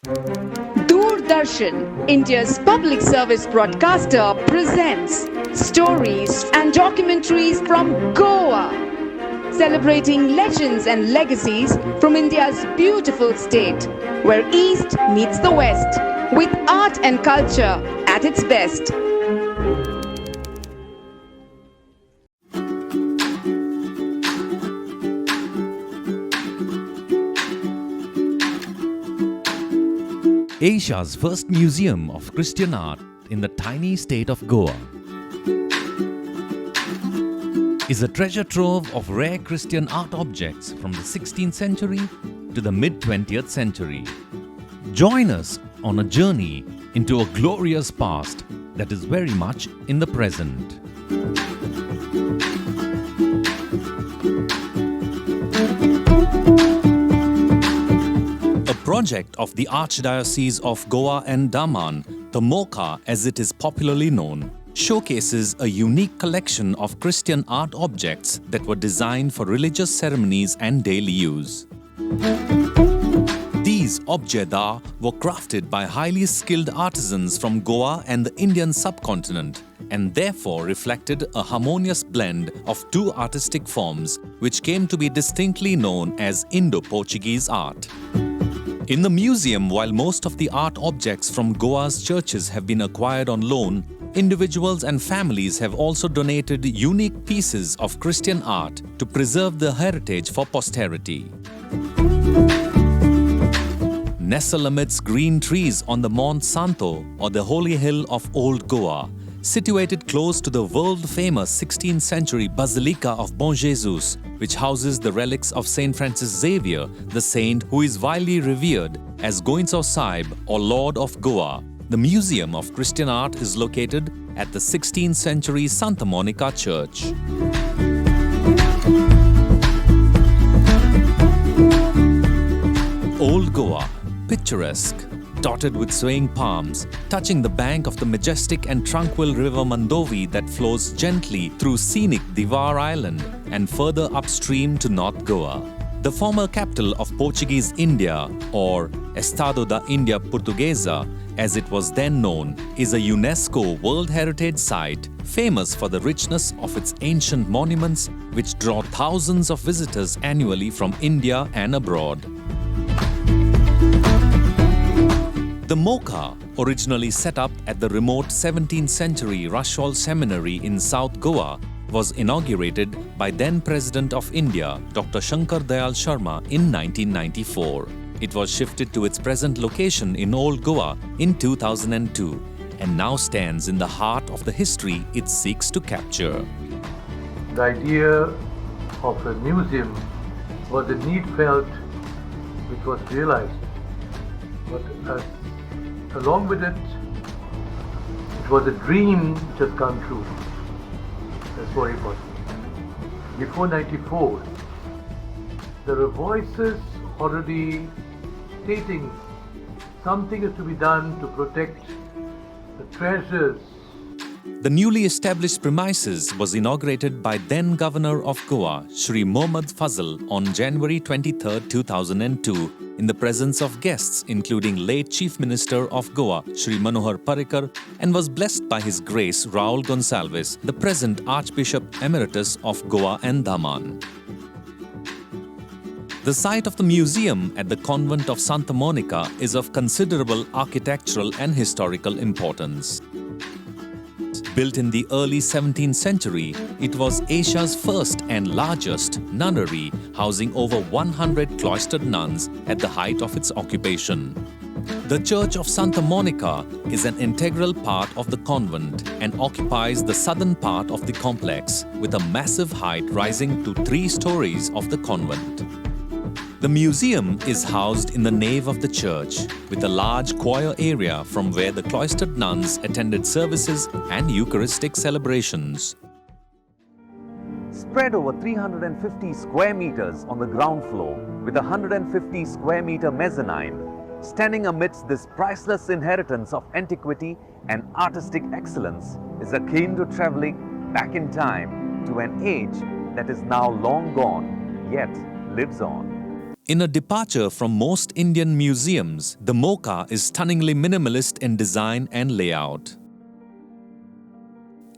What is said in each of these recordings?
Doordarshan, India's public service broadcaster, presents stories and documentaries from Goa, celebrating legends and legacies from India's beautiful state, where East meets the West, with art and culture at its best. Asia's first museum of Christian art in the tiny state of Goa is a treasure trove of rare Christian art objects from the 16th century to the mid-20th century. Join us on a journey into a glorious past that is very much in the present. A project of the Archdiocese of Goa and Daman, the MOCA as it is popularly known, showcases a unique collection of Christian art objects that were designed for religious ceremonies and daily use. These objets were crafted by highly skilled artisans from Goa and the Indian subcontinent, and therefore reflected a harmonious blend of two artistic forms which came to be distinctly known as Indo-Portuguese art. In the museum, while most of the art objects from Goa's churches have been acquired on loan, individuals and families have also donated unique pieces of Christian art to preserve the heritage for posterity. Nestled amidst green trees on the Mont Santo, or the holy hill of Old Goa, situated close to the world-famous 16th century Basilica of Bon Jesus, which houses the relics of Saint Francis Xavier, the saint who is widely revered as Goan Sahib or Lord of Goa. The Museum of Christian Art is located at the 16th century Santa Monica Church. Old Goa, picturesque, dotted with swaying palms, touching the bank of the majestic and tranquil river Mandovi that flows gently through scenic Távora Island and further upstream to North Goa. The former capital of Portuguese India, or Estado da Índia Portuguesa, as it was then known, is a UNESCO World Heritage Site famous for the richness of its ancient monuments which draw thousands of visitors annually from India and abroad. The MOCA, originally set up at the remote 17th century Rushall Seminary in South Goa, was inaugurated by then President of India, Dr. Shankar Dayal Sharma in 1994. It was shifted to its present location in Old Goa in 2002 and now stands in the heart of the history it seeks to capture. The idea of a museum was a need felt which was realized, but along with it, it was a dream which has come true. That's what it was. Before 94, there were voices already stating something is to be done to protect the treasures. The newly established premises was inaugurated by then Governor of Goa, Shri Mohammad Fazal, on January 23, 2002, in the presence of guests including late Chief Minister of Goa, Shri Manohar Parrikar, and was blessed by His Grace Raul Gonsalves, the present Archbishop Emeritus of Goa and Daman. The site of the museum at the convent of Santa Monica is of considerable architectural and historical importance. Built in the early 17th century, it was Asia's first and largest nunnery, housing over 100 cloistered nuns at the height of its occupation. The Church of Santa Monica is an integral part of the convent and occupies the southern part of the complex, with a massive height rising to 3 stories of the convent. The museum is housed in the nave of the church, with a large choir area from where the cloistered nuns attended services and Eucharistic celebrations. Spread over 350 square meters on the ground floor, with a 150 square meter mezzanine, standing amidst this priceless inheritance of antiquity and artistic excellence, is akin to traveling back in time to an age that is now long gone, yet lives on. In a departure from most Indian museums, the Mocha is stunningly minimalist in design and layout.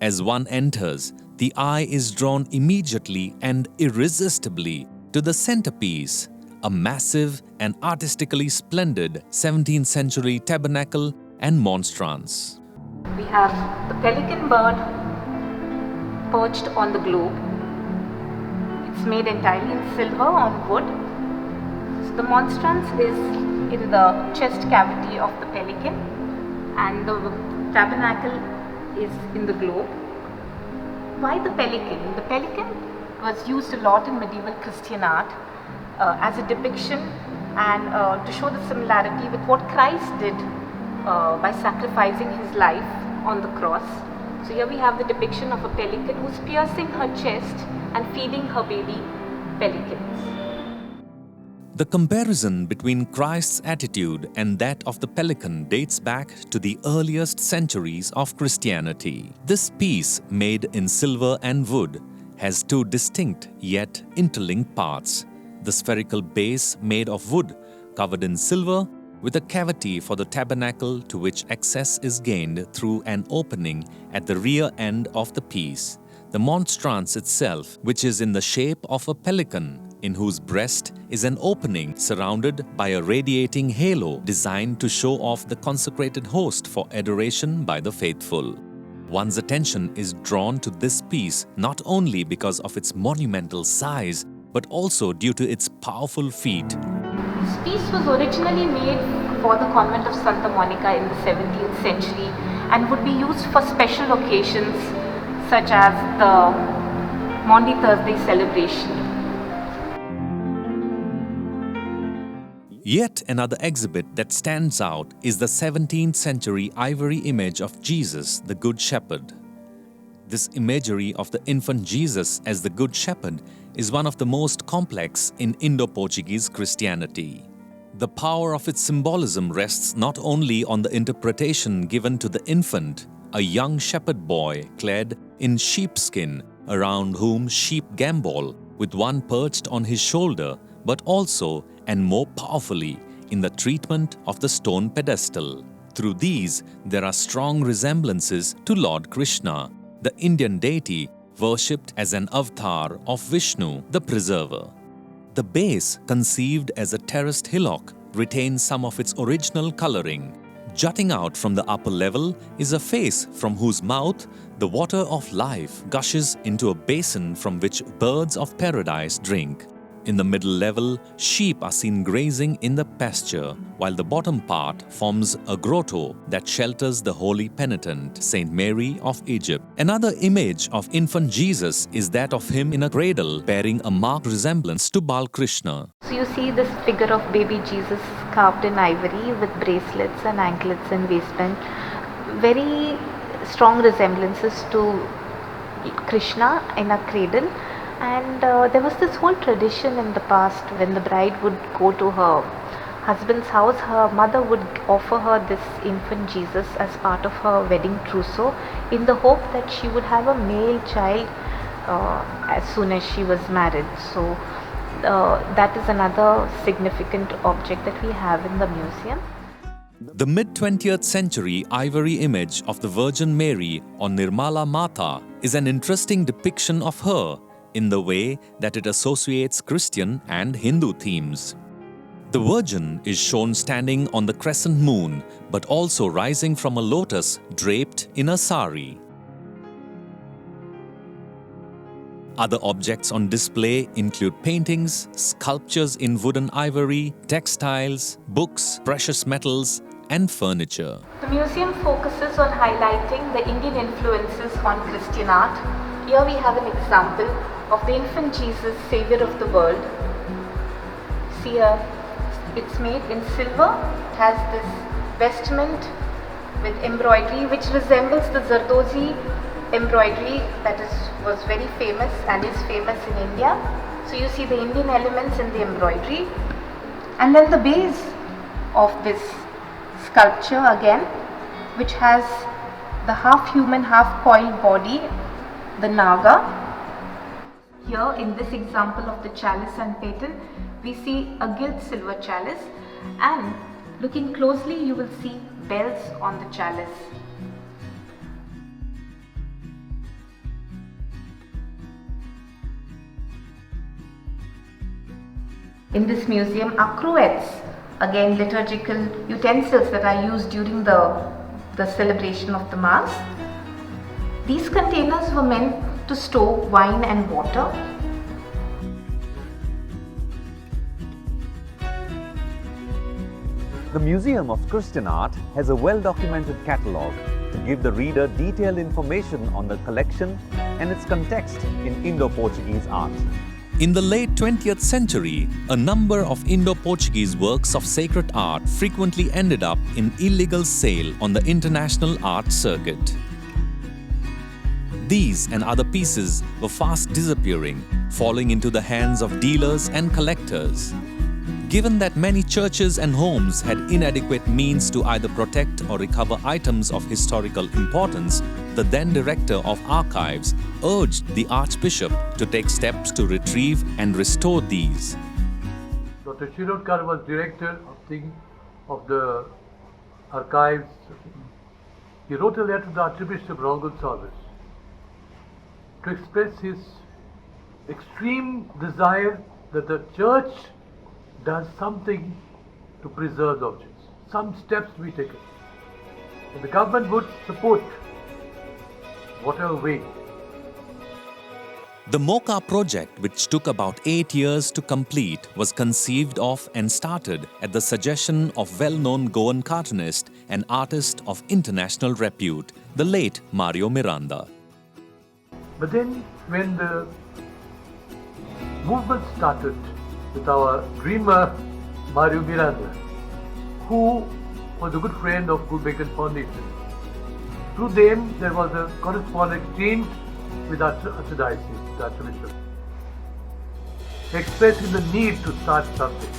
As one enters, the eye is drawn immediately and irresistibly to the centerpiece, a massive and artistically splendid 17th century tabernacle and monstrance. We have the pelican bird perched on the globe. It's made entirely in silver on wood. So the monstrance is in the chest cavity of the pelican and the tabernacle is in the globe. Why the pelican? The pelican was used a lot in medieval Christian art as a depiction and to show the similarity with what Christ did by sacrificing his life on the cross. So here we have the depiction of a pelican who's piercing her chest and feeding her baby pelicans. The comparison between Christ's attitude and that of the pelican dates back to the earliest centuries of Christianity. This piece, made in silver and wood, has two distinct yet interlinked parts. The spherical base made of wood, covered in silver, with a cavity for the tabernacle to which access is gained through an opening at the rear end of the piece. The monstrance itself, which is in the shape of a pelican, in whose breast is an opening surrounded by a radiating halo designed to show off the consecrated host for adoration by the faithful. One's attention is drawn to this piece not only because of its monumental size, but also due to its powerful feat. This piece was originally made for the convent of Santa Monica in the 17th century and would be used for special occasions such as the Maundy Thursday celebration. Yet another exhibit that stands out is the 17th century ivory image of Jesus, the Good Shepherd. This imagery of the infant Jesus as the Good Shepherd is one of the most complex in Indo-Portuguese Christianity. The power of its symbolism rests not only on the interpretation given to the infant, a young shepherd boy clad in sheepskin, around whom sheep gambol, with one perched on his shoulder, but also, and more powerfully, in the treatment of the stone pedestal. Through these, there are strong resemblances to Lord Krishna, the Indian deity worshipped as an avatar of Vishnu, the preserver. The base, conceived as a terraced hillock, retains some of its original coloring. Jutting out from the upper level is a face from whose mouth the water of life gushes into a basin from which birds of paradise drink. In the middle level, sheep are seen grazing in the pasture, while the bottom part forms a grotto that shelters the holy penitent, Saint Mary of Egypt. Another image of infant Jesus is that of him in a cradle, bearing a marked resemblance to Balkrishna. So you see this figure of baby Jesus carved in ivory with bracelets and anklets and waistband. Very strong resemblances to Krishna in a cradle. And there was this whole tradition in the past when the bride would go to her husband's house, her mother would offer her this infant Jesus as part of her wedding trousseau in the hope that she would have a male child as soon as she was married. So that is another significant object that we have in the museum. The mid-20th century ivory image of the Virgin Mary on Nirmala Mata is an interesting depiction of her in the way that it associates Christian and Hindu themes. The Virgin is shown standing on the crescent moon, but also rising from a lotus draped in a sari. Other objects on display include paintings, sculptures in wooden ivory, textiles, books, precious metals, and furniture. The museum focuses on highlighting the Indian influences on Christian art. Here we have an example of the infant Jesus, Savior of the world. See here, it's made in silver. It has this vestment with embroidery which resembles the Zardozi embroidery that was very famous and is famous in India. So you see the Indian elements in the embroidery. And then the base of this sculpture again, which has the half human, half coiled body, the Naga. Here in this example of the chalice and paten, we see a gilt silver chalice, and looking closely you will see bells on the chalice. In this museum are cruets, again liturgical utensils that are used during the celebration of the Mass. These containers were meant to store wine and water. The Museum of Christian Art has a well-documented catalogue to give the reader detailed information on the collection and its context in Indo-Portuguese art. In the late 20th century, a number of Indo-Portuguese works of sacred art frequently ended up in illegal sale on the international art circuit. These and other pieces were fast disappearing, falling into the hands of dealers and collectors. Given that many churches and homes had inadequate means to either protect or recover items of historical importance, the then director of archives urged the Archbishop to take steps to retrieve and restore these. Dr. Shirokar was director of the archives. He wrote a letter to the Archbishop Gonsalves to express his extreme desire that the church does something to preserve the objects, some steps to be taken. And the government would support whatever way. The Mocha project, which took about 8 years to complete, was conceived of and started at the suggestion of well-known Goan cartoonist and artist of international repute, the late Mario Miranda. But then when the movement started with our dreamer Mario Miranda, who was a good friend of Gulbenkian Foundation, through them there was a correspondence exchange with Archdiocese, the Archbishop, expressing the need to start something.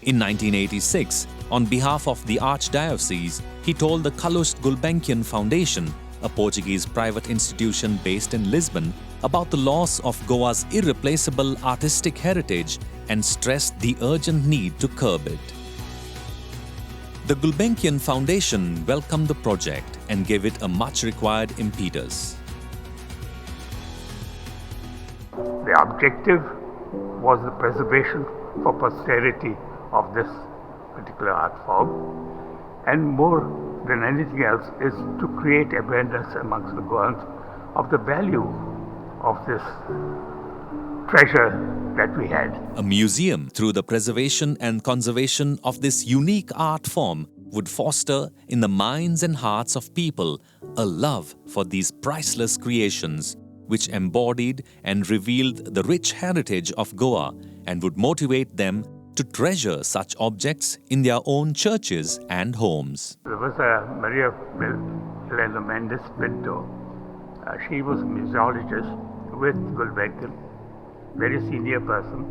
In 1986, on behalf of the Archdiocese, he told the Kalusht Gulbenkian Foundation, a Portuguese private institution based in Lisbon, about the loss of Goa's irreplaceable artistic heritage and stressed the urgent need to curb it. The Gulbenkian Foundation welcomed the project and gave it a much required impetus. The objective was the preservation for posterity of this particular art form, and more than anything else is to create awareness amongst the Goans of the value of this treasure that we had. A museum, through the preservation and conservation of this unique art form, would foster in the minds and hearts of people a love for these priceless creations, which embodied and revealed the rich heritage of Goa and would motivate them to treasure such objects in their own churches and homes. There was a Maria Elena Mendes Pinto. She was a museologist with Gulbenkian, very senior person.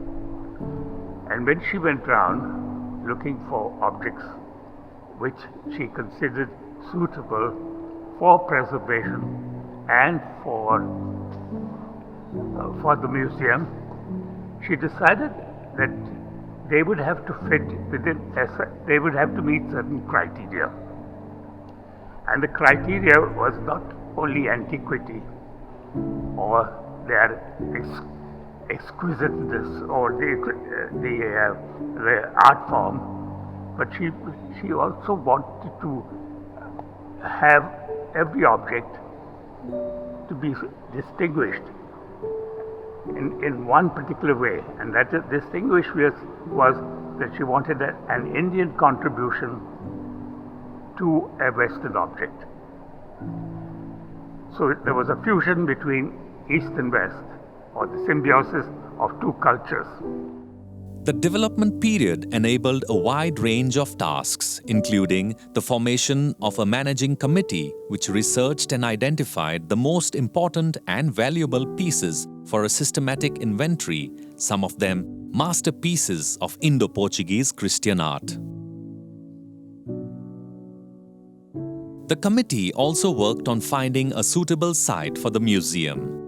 And when she went around looking for objects which she considered suitable for preservation and for the museum, she decided that they would have to fit within, they would have to meet certain criteria. And the criteria was not only antiquity or their exquisiteness or the art form, but she also wanted to have every object to be distinguished in one particular way, and that distinguished was that she wanted an Indian contribution to a Western object. So there was a fusion between East and West, or the symbiosis of two cultures. The development period enabled a wide range of tasks, including the formation of a managing committee which researched and identified the most important and valuable pieces for a systematic inventory, some of them masterpieces of Indo-Portuguese Christian art. The committee also worked on finding a suitable site for the museum.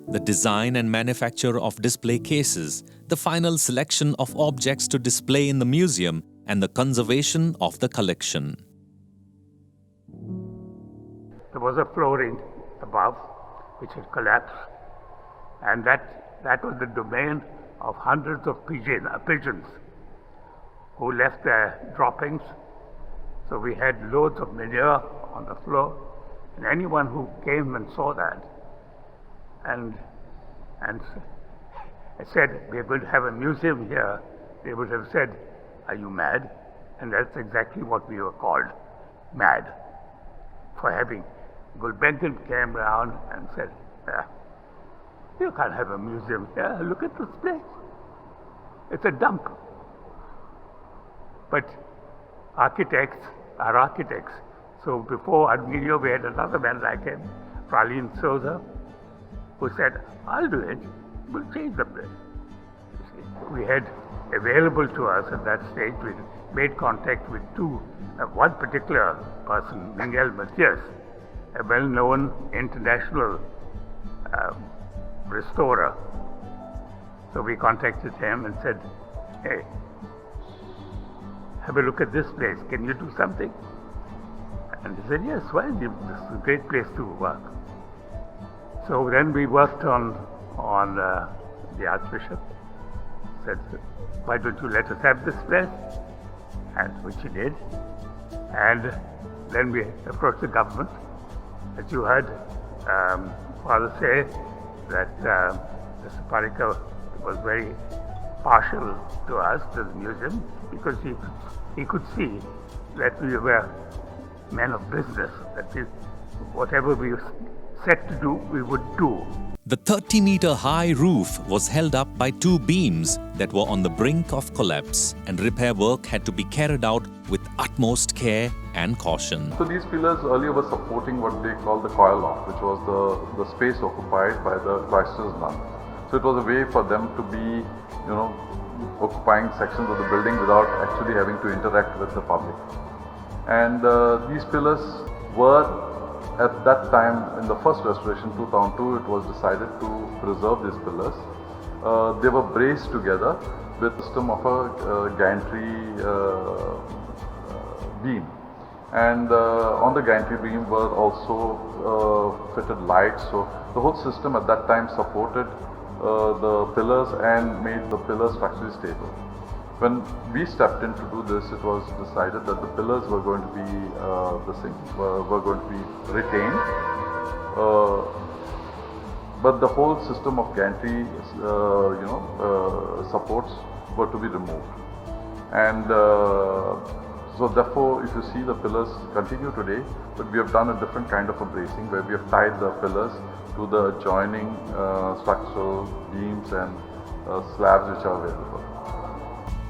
the design and manufacture of display cases, the final selection of objects to display in the museum, and the conservation of the collection. There was a flooring above which had collapsed, and that was the domain of hundreds of pigeons who left their droppings. So we had loads of manure on the floor, and anyone who came and saw that and said, "We are going to have a museum here," they would have said, "Are you mad?" And that's exactly what we were called, mad, for having. Gulbenkian came around and said, "You can't have a museum here. Look at this place. It's a dump." But architects are architects. So before Armenia, we had another man like him, Pralin Souza, who said, "I'll do it. We'll change the place." You see, we had available to us at that stage, we made contact with one particular person, Miguel Matias, a well-known international restorer. So we contacted him and said, "Hey, have a look at this place. Can you do something?" And he said, "Yes, well, this is a great place to work." So then we worked on the Archbishop. Said, "Why don't you let us have this place?" And which he did. And then we approached the government. As you heard Father say, that Mr. Parikar was very partial to us, to the museum, because he could see that we were men of business, that whatever we set to do, we would do. The 30-meter high roof was held up by two beams that were on the brink of collapse, and repair work had to be carried out with utmost care and caution. So these pillars earlier were supporting what they call the choir loft, which was the space occupied by the cloister's nuns. So it was a way for them to be, occupying sections of the building without actually having to interact with the public. And these pillars were, at that time, in the first restoration, 2002, it was decided to preserve these pillars. They were braced together with a system of a gantry beam. And on the gantry beam were also fitted lights. So the whole system at that time supported the pillars and made the pillars structurally stable. When we stepped in to do this, it was decided that the pillars were going to be were going to be retained, but the whole system of gantry, supports were to be removed. And so therefore, if you see, the pillars continue today, but we have done a different kind of a bracing where we have tied the pillars to the adjoining structural beams and slabs which are available.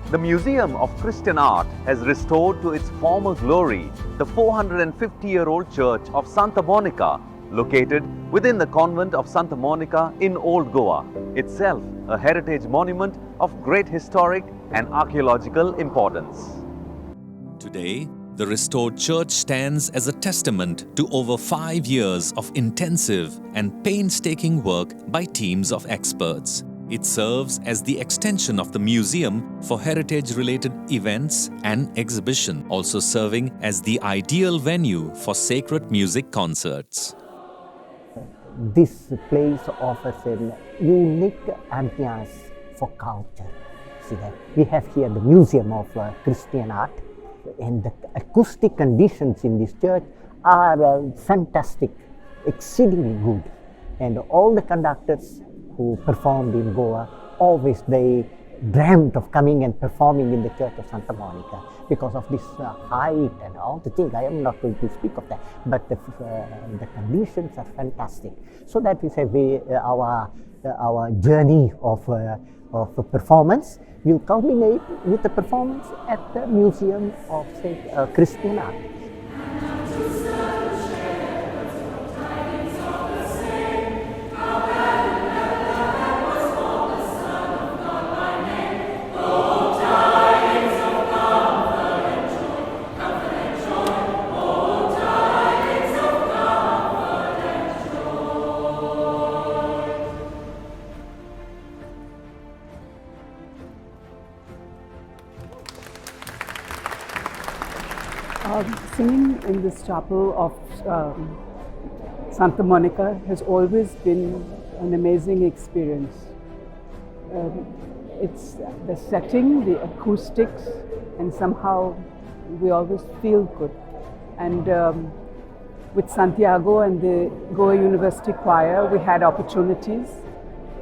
The Museum of Christian Art has restored to its former glory the 450-year-old church of Santa Monica, located within the convent of Santa Monica in Old Goa, itself a heritage monument of great historic and archaeological importance. Today, the restored church stands as a testament to over 5 years of intensive and painstaking work by teams of experts. It serves as the extension of the museum for heritage-related events and exhibition, also serving as the ideal venue for sacred music concerts. This place offers a unique ambience for culture. See that we have here the Museum of Christian Art, and the acoustic conditions in this church are fantastic, exceedingly good, and all the conductors who performed in Goa, always they dreamt of coming and performing in the Church of Santa Monica because of this height and all the things. I am not going to speak of that, but the conditions are fantastic. So that is our journey of performance will culminate with the performance at the Museum of Christian Art. Singing in this chapel of Santa Monica has always been an amazing experience. It's the setting, the acoustics, and somehow we always feel good. And with Santiago and the Goa University Choir, we had opportunities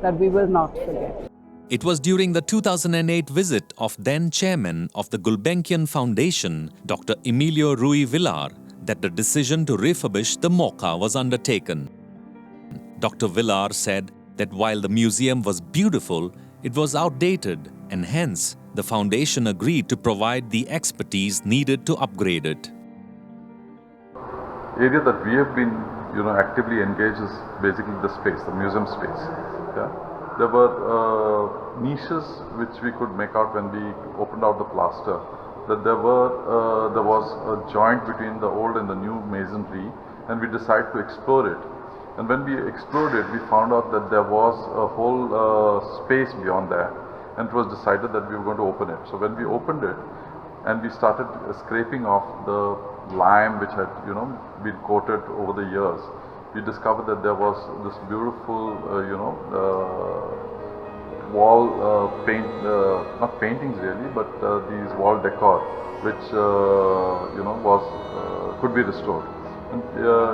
that we will not forget. It was during the 2008 visit of then chairman of the Gulbenkian Foundation, Dr. Emilio Rui Villar, that the decision to refurbish the MOCA was undertaken. Dr. Villar said that while the museum was beautiful, it was outdated, and hence the foundation agreed to provide the expertise needed to upgrade it. Area that we have been, actively engaged is basically the space, the museum space. Yeah? There were niches which we could make out when we opened out the plaster. That there was a joint between the old and the new masonry, and we decided to explore it. And when we explored it, we found out that there was a whole space beyond that, and it was decided that we were going to open it. So when we opened it, and we started scraping off the lime which had, been coated over the years, we discovered that there was this beautiful, wall not paintings really, but these wall decor, which could be restored. And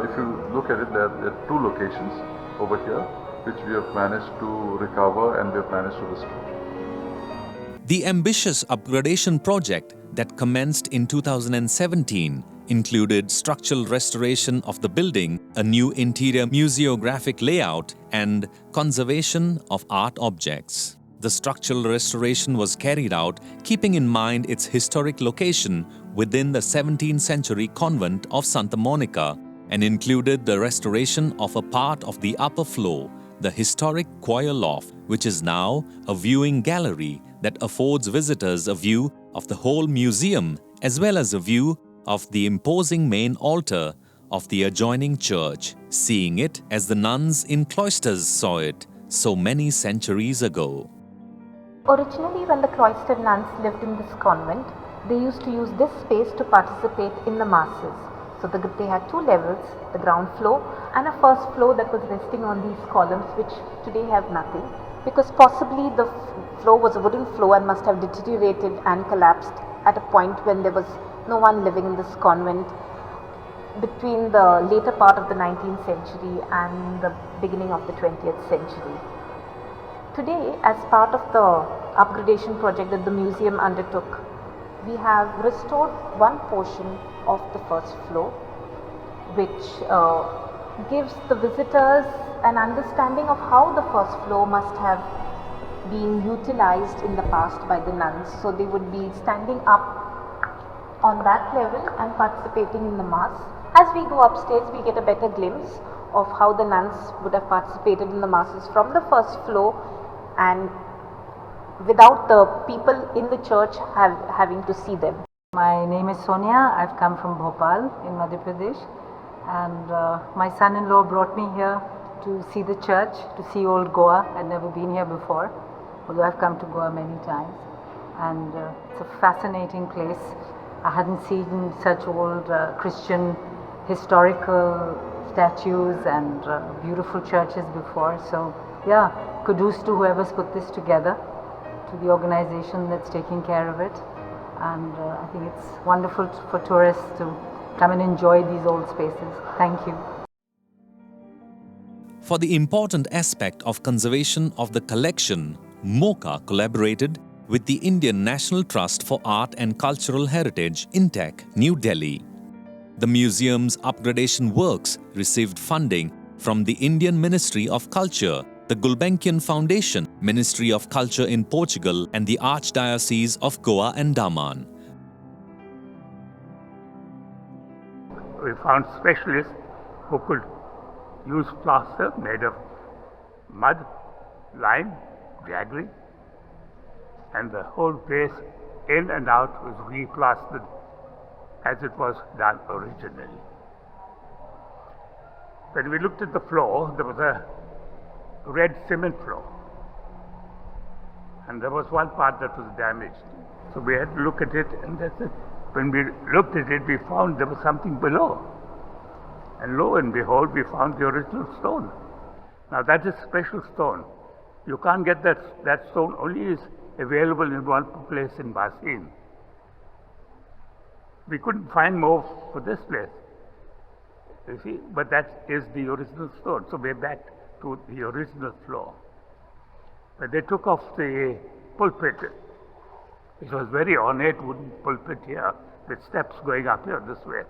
if you look at it, there are two locations over here which we have managed to recover and we have managed to restore. The ambitious upgradation project that commenced in 2017 included structural restoration of the building, a new interior museographic layout, and conservation of art objects. The structural restoration was carried out keeping in mind its historic location within the 17th century convent of Santa Monica and included the restoration of a part of the upper floor, the historic choir loft, which is now a viewing gallery that affords visitors a view of the whole museum as well as a view of the imposing main altar of the adjoining church, seeing it as the nuns in cloisters saw it so many centuries ago. Originally, when the cloistered nuns lived in this convent, they used to use this space to participate in the masses. So they had two levels, the ground floor and a first floor that was resting on these columns, which today have nothing, because possibly the floor was a wooden floor and must have deteriorated and collapsed at a point when there was no one living in this convent between the later part of the 19th century and the beginning of the 20th century. Today, as part of the upgradation project that the museum undertook, we have restored one portion of the first floor, which gives the visitors an understanding of how the first floor must have been utilized in the past by the nuns. So they would be standing up on that level and participating in the mass. As we go upstairs, we get a better glimpse of how the nuns would have participated in the masses from the first floor and without the people in the church having to see them. My name is Sonia. I've come from Bhopal in Madhya Pradesh, and my son-in-law brought me here to see the church, to see old Goa. I'd never been here before, although I've come to Goa many times, and it's a fascinating place. I hadn't seen such old Christian historical statues and beautiful churches before. So yeah, kudos to whoever's put this together, to the organization that's taking care of it. And I think it's wonderful for tourists to come and enjoy these old spaces. Thank you. For the important aspect of conservation of the collection, MOCA collaborated with the Indian National Trust for Art and Cultural Heritage, INTEC, New Delhi. The museum's upgradation works received funding from the Indian Ministry of Culture, the Gulbenkian Foundation, Ministry of Culture in Portugal, and the Archdiocese of Goa and Daman. We found specialists who could use plaster made of mud, lime, jaggery, and the whole place in and out was replastered as it was done originally. When we looked at the floor, there was a red cement floor, and there was one part that was damaged. So we had to look at it, and that's it. When we looked at it, we found there was something below. And lo and behold, we found the original stone. Now that is special stone. You can't get that stone, only is available in one place in Basin. We couldn't find more for this place. You see, but that is the original stone. So we're back to the original floor. But they took off the pulpit. It was very ornate wooden pulpit here with steps going up here this way.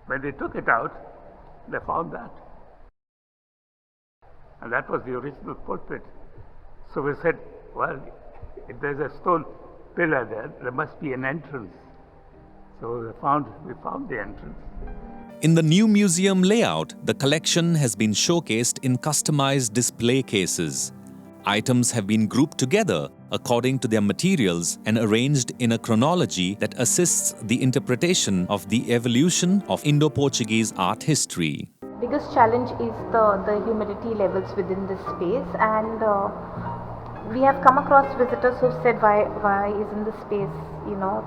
When they took it out, they found that. And that was the original pulpit. So we said, well, if there's a stone pillar there, there must be an entrance. So we found the entrance. In the new museum layout, the collection has been showcased in customized display cases. Items have been grouped together according to their materials and arranged in a chronology that assists the interpretation of the evolution of Indo-Portuguese art history. Biggest challenge is the humidity levels within this space, and we have come across visitors who said why isn't the space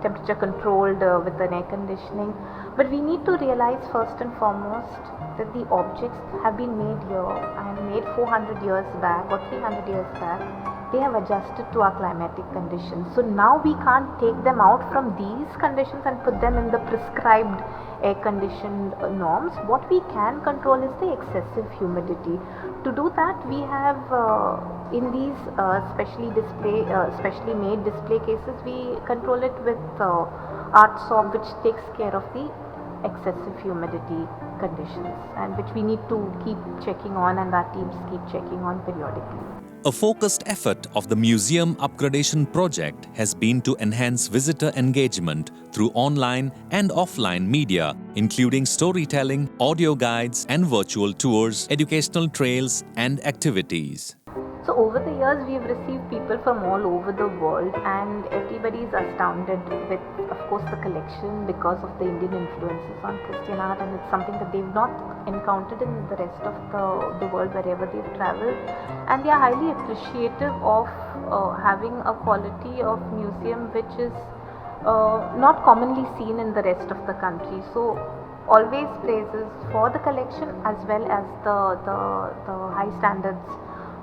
temperature controlled with an air conditioning. But we need to realize first and foremost that the objects have been made here and made 400 years back or 300 years back. They have adjusted to our climatic conditions. So now we can't take them out from these conditions and put them in the prescribed air-conditioned norms. What we can control is the excessive humidity. To do that, we have in these specially made display cases, we control it with art soap, which takes care of the excessive humidity conditions, and which we need to keep checking on, and our teams keep checking on periodically. A focused effort of the museum upgradation project has been to enhance visitor engagement through online and offline media, including storytelling, audio guides and virtual tours, educational trails and activities. So over the years, we've received people from all over the world, and everybody is astounded with, of course, the collection because of the Indian influences on Christian art, and it's something that they've not encountered in the rest of the world wherever they've traveled. And they are highly appreciative of having a quality of museum which is not commonly seen in the rest of the country. So always praises for the collection as well as the high standards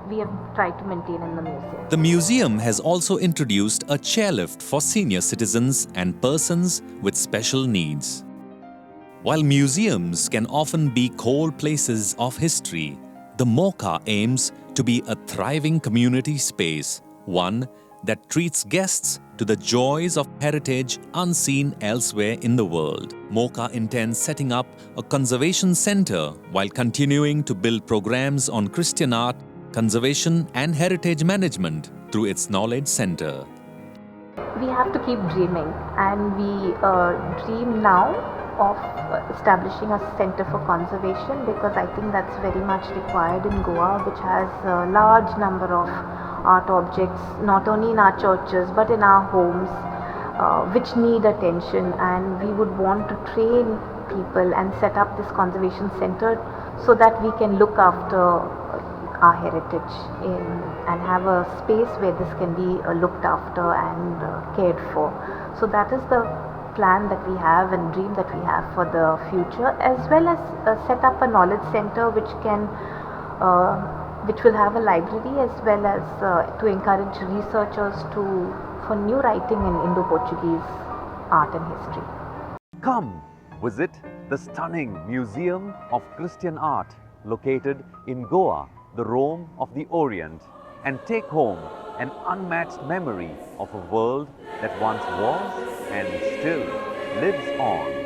we have tried to maintain in the museum. The museum has also introduced a chairlift for senior citizens and persons with special needs. While museums can often be core places of history, the MOCA aims to be a thriving community space, one that treats guests to the joys of heritage unseen elsewhere in the world. MOCA intends setting up a conservation center while continuing to build programs on Christian art, conservation and heritage management through its knowledge center. We have to keep dreaming, and we dream now of establishing a center for conservation, because I think that's very much required in Goa, which has a large number of art objects, not only in our churches but in our homes, which need attention, and we would want to train people and set up this conservation center so that we can look after our heritage and have a space where this can be looked after and cared for. So that is the plan that we have and dream that we have for the future, as well as set up a knowledge center which will have a library, as well as to encourage researchers for new writing in Indo-Portuguese art and history. Come visit the stunning Museum of Christian Art located in Goa, the Rome of the Orient, and take home an unmatched memory of a world that once was and still lives on.